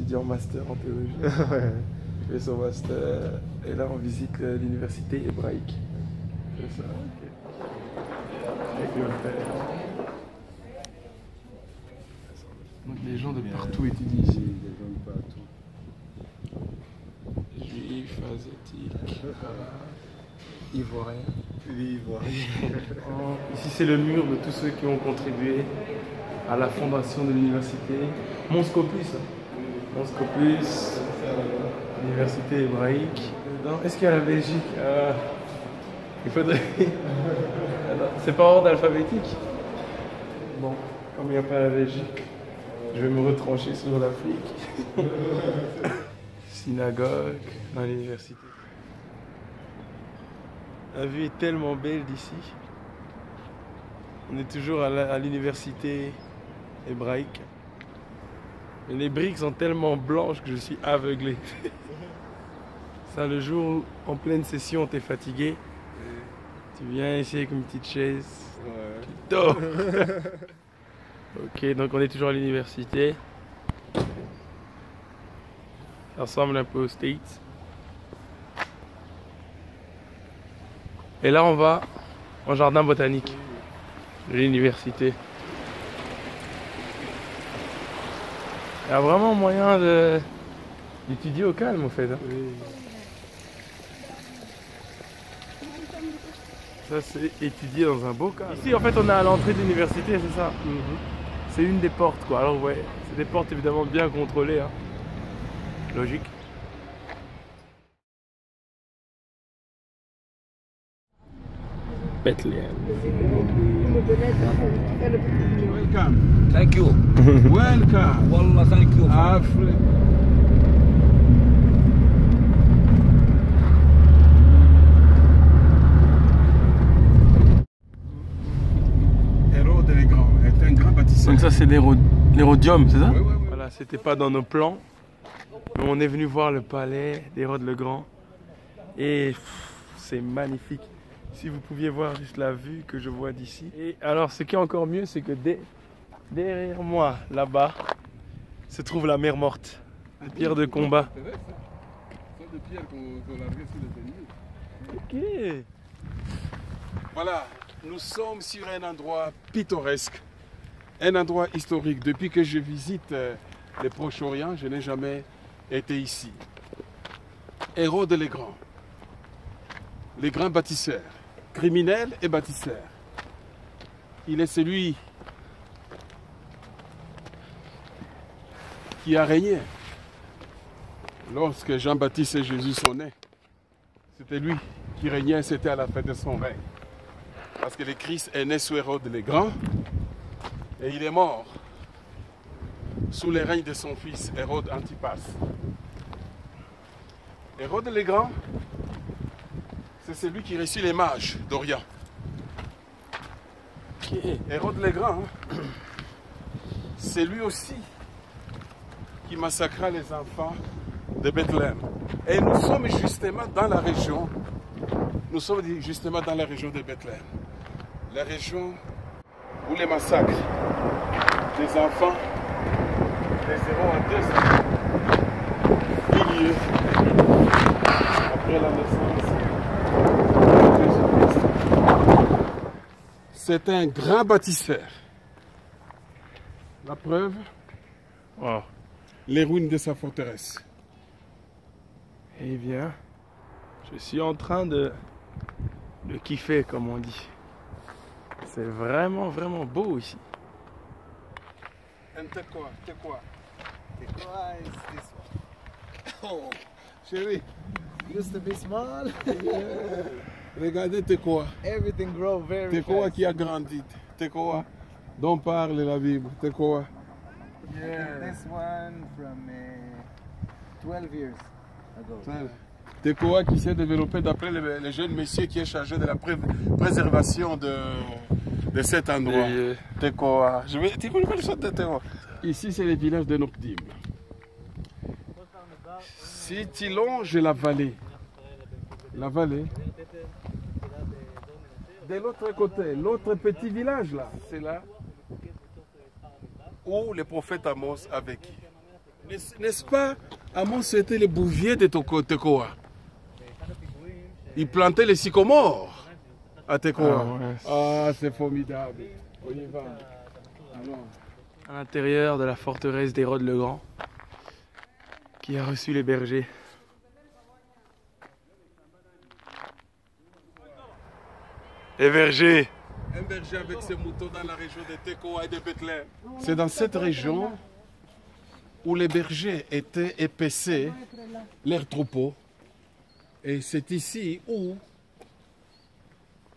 étudiant master en théologie. Ouais. Il fait son master et là on visite l'université hébraïque. C'est ça, ok. Avec le père. Donc les gens de partout étudient ici. Des gens de partout. Juifs, asiatiques, ivoiriens. Oui, voilà. Ici c'est le mur de tous ceux qui ont contribué à la fondation de l'université. Mons Scopus. Mons Scopus, l'université hébraïque. Est-ce qu'il y a la Belgique? Il faudrait... C'est pas ordre alphabétique? Bon, comme il n'y a pas la Belgique, je vais me retrancher sur l'Afrique. Synagogue dans l'université. La vue est tellement belle d'ici. On est toujours à l'université hébraïque. Et les briques sont tellement blanches que je suis aveuglé. Ça, le jour où, en pleine session, t'es fatigué, tu viens ici avec une petite chaise, tu dors. Ok, donc on est toujours à l'université. Ça ressemble un peu aux States. Et là, on va au jardin botanique de l'université. Il y a vraiment moyen d'étudier au calme, en fait. Hein. Oui. Ça, c'est étudier dans un beau cadre. Ici, en fait, on est à l'entrée de l'université, c'est ça. C'est une des portes, quoi. Alors, ouais, c'est des portes évidemment bien contrôlées. Hein. Logique. Bethléem. Welcome. Thank you. Welcome. Wallah, thank you. Africa. Hérode le Grand est un grand bâtisseur. Donc ça, c'est l'Hérodium, c'est ça? Oui, oui, oui. Voilà, c'était pas dans nos plans. Mais on est venu voir le palais d'Hérode le Grand. Et c'est magnifique. Si vous pouviez voir juste la vue que je vois d'ici. Et alors, ce qui est encore mieux, c'est que derrière moi, là-bas, se trouve la mer morte. Les pierres de combat. C'est vrai, ça. Ce sont des pierres qu'on larguait sur le tennis. Ok. Voilà, nous sommes sur un endroit pittoresque, un endroit historique. Depuis que je visite le Proche-Orient, je n'ai jamais été ici. Hérode le grand bâtisseur, criminel et bâtisseur. Il est celui qui a régné lorsque Jean-Baptiste et Jésus sont nés. C'était lui qui régnait, c'était à la fin de son règne. Parce que le Christ est né sous Hérode le Grand et il est mort sous le règne de son fils Hérode Antipas. Hérode le Grand, c'est celui qui reçut les mages d'Orient. Hérode le Grand, c'est lui aussi qui massacra les enfants de Bethléem. Et nous sommes justement dans la région, de Bethléem. La région où les massacres des enfants de 0 à 2 ans ont lieu après la naissance de Jésus-Christ. C'est un grand bâtisseur. La preuve, Wow. les ruines de sa forteresse. Eh bien, je suis en train de kiffer, comme on dit. C'est vraiment, vraiment beau ici. And take quoi? The cry is this one. Oh, chérie, Used to be small. regardez Tekoa. Everything grow very Tekoa fast. qui a grandi. Tekoa dont parle la Bible. Tekoa. This one from 12 years ago. Tekoa qui s'est développé d'après le jeune monsieur qui est chargé de la préservation de cet endroit. Tekoa. Tu connais pas le son de Tekoa? Ici, c'est le village de Nokdim. Si tu longes la vallée, de l'autre côté, l'autre petit village là, c'est là où le prophète Amos a vécu. N'est-ce pas? Amon, c'était le bouvier de Tekoa. Il plantait les sycomores à Tekoa. Ah, c'est formidable. On y va. À l'intérieur de la forteresse d'Hérode le Grand, qui a reçu les bergers. Les bergers. Un berger avec ses moutons dans la région de Tekoa et de Bethléem. C'est dans cette région où les bergers étaient épaissés leurs troupeaux. Et c'est ici où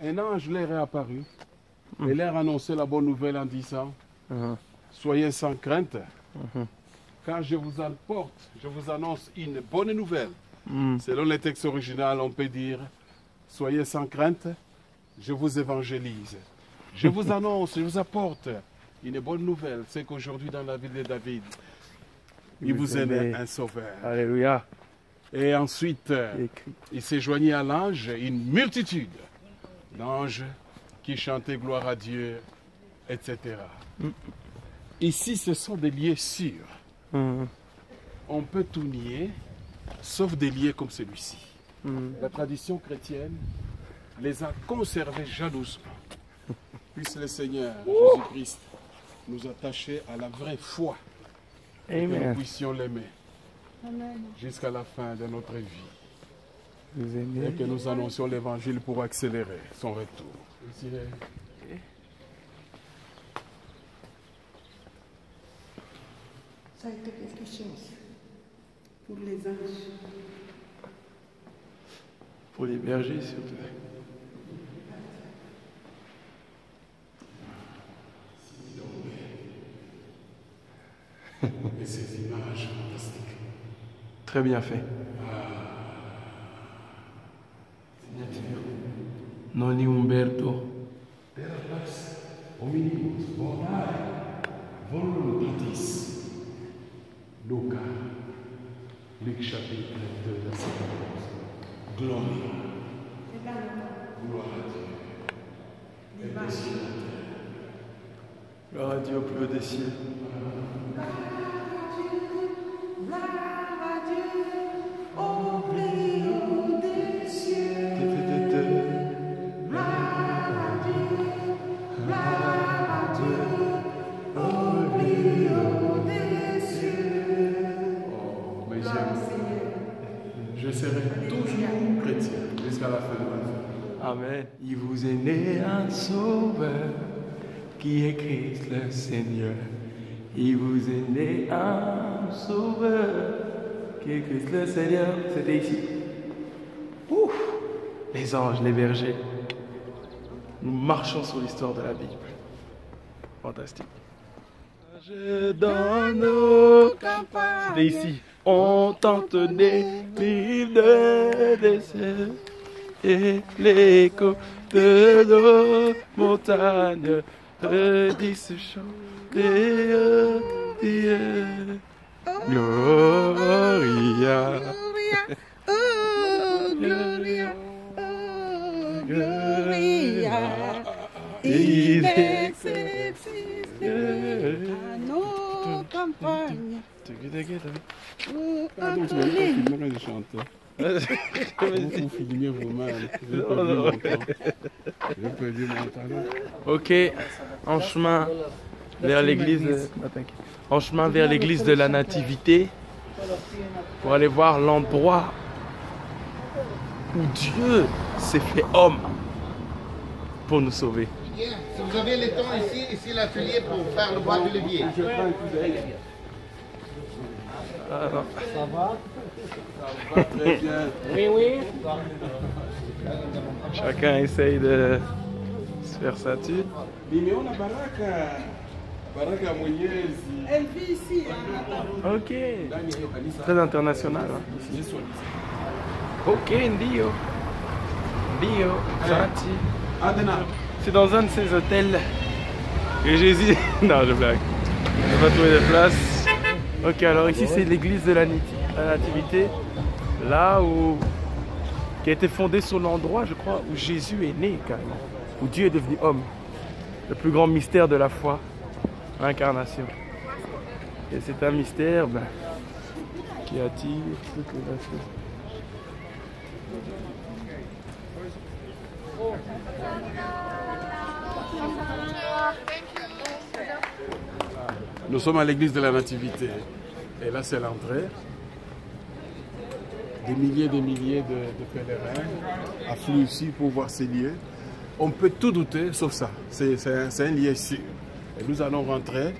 un ange leur est apparu et leur a annoncé la bonne nouvelle en disant soyez sans crainte, car je vous apporte, je vous annonce une bonne nouvelle. Selon le texte original, on peut dire soyez sans crainte, je vous évangélise. Je vous annonce, je vous apporte une bonne nouvelle. C'est qu'aujourd'hui, dans la ville de David, il vous est né un sauveur. Alléluia. Et ensuite, il s'est joigné à l'ange, une multitude d'anges qui chantaient gloire à Dieu, etc. Ici, ce sont des lieux sûrs. On peut tout nier, sauf des lieux comme celui-ci. La tradition chrétienne les a conservés jalousement. Puisse le Seigneur Jésus-Christ nous attacher à la vraie foi. Et que nous puissions l'aimer jusqu'à la fin de notre vie. Et que nous annoncions l'évangile pour accélérer son retour. Ça a été quelque chose pour les anges. Pour les bergers surtout. Et ces images fantastiques. Très bien fait. Noni Umberto. Omnibus bonai voluntatis. Luca, Luc chapitre 2, verset 14. Gloire. Gloire à Dieu. Et paix sur la terre. Gloire à Dieu au plus haut des cieux. Je serai toujours chrétien jusqu'à la fin de ma vie. Amen. Il vous est né un sauveur qui est Christ le Seigneur. Il vous est né un sauveur qui est Christ le Seigneur. C'était ici. Ouf! Les anges, les bergers. Nous marchons sur l'histoire de la Bible. Fantastique. Dans nos campagnes. C'était ici. On t'entendait mille de décès et l'écho de nos montagnes redissent chanter Dieu. Gloria. Oh, Gloria. Oh, Gloria. Il exerce à nos campagnes. Ah donc, tu vas pas filmer quand je chante. Vous filmez vous-même. Je peux dire mon talent. Ok, en chemin vers l'église. En chemin vers l'église de la Nativité pour aller voir l'endroit où Dieu s'est fait homme pour nous sauver. Si vous avez le temps ici l'atelier pour faire le bois de levier. Alors, Ça va? Ça va très bien. Oui, oui. chacun essaye de se faire sa tue. Nimeona Baraka. Baraka Mwenyezi. Elle vit ici. Ok, très international. Hein, ici. Ok, Ndio. Ndio, Santi. C'est dans un de ces hôtels que Jésus... Non, je blague. On va pas trouver de place. Ok, alors ici c'est l'église de la Nativité. Là où... qui a été fondée sur l'endroit, je crois, où Jésus est né carrément. Où Dieu est devenu homme. Le plus grand mystère de la foi. L'incarnation. Et c'est un mystère qui attire, circulation. Nous sommes à l'église de la Nativité. Et là, c'est l'entrée. Des milliers de pèlerins affluent ici pour voir ces lieux. On peut tout douter, sauf ça. C'est un lieu sûr. Et nous allons rentrer.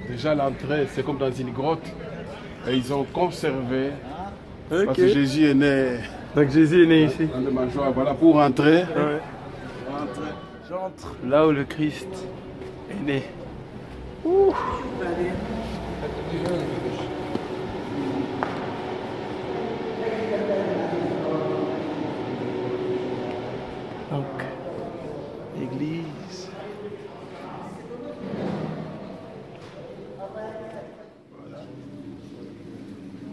Déjà, l'entrée, c'est comme dans une grotte. Et ils ont conservé. Okay. Parce que Jésus est né. Donc Jésus est né ici. Voilà, pour rentrer. Ouais. J'entre là où le Christ est né. Ouh. Donc, l'église. Voilà.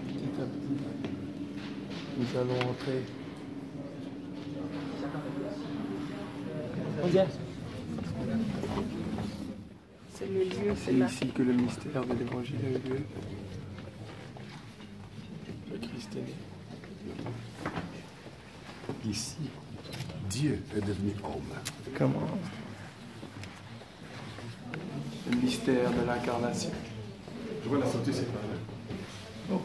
Petit à petit, nous allons entrer. C'est le lieu, C'est ici que le mystère de l'évangile a eu lieu. Le Christ est né. Ici, Dieu est devenu homme. Comment? Le mystère de l'incarnation. Je vois la sortie, c'est par là. Oh.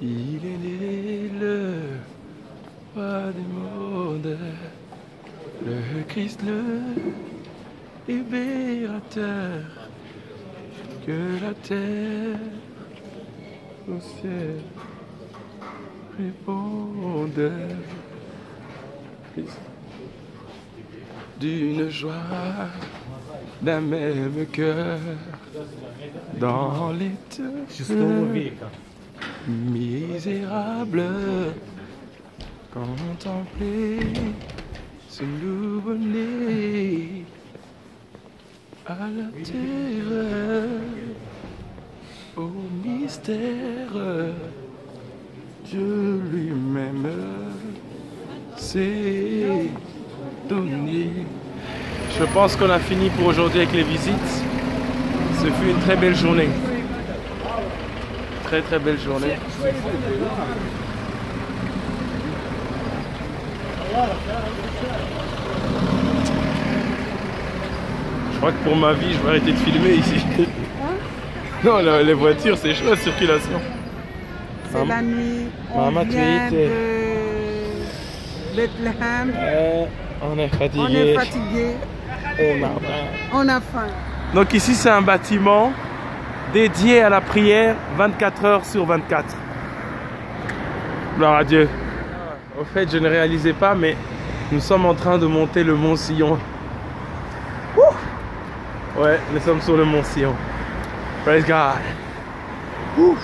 Il est né le roi du monde, le Christ le libérateur, que la terre au ciel répondent d'une joie, d'un même cœur, dans l'éternel misérable, contempler ce nouveau-né à la terre, au mystère, Dieu lui-même s'est donné. Je pense qu'on a fini pour aujourd'hui avec les visites. Ce fut une très belle journée. Très très belle journée. Je crois que pour ma vie, je vais arrêter de filmer ici. Non, les voitures, c'est chaud la circulation. C'est la nuit. On vient de Bethléem. On est fatigué. On est fatigué. On a faim. Donc ici, c'est un bâtiment dédié à la prière 24 heures sur 24. Gloire à Dieu. Au fait, je ne réalisais pas, mais nous sommes en train de monter le mont Sion. Ouh! Ouais, nous sommes sur le mont Sion. Praise God. Ouh!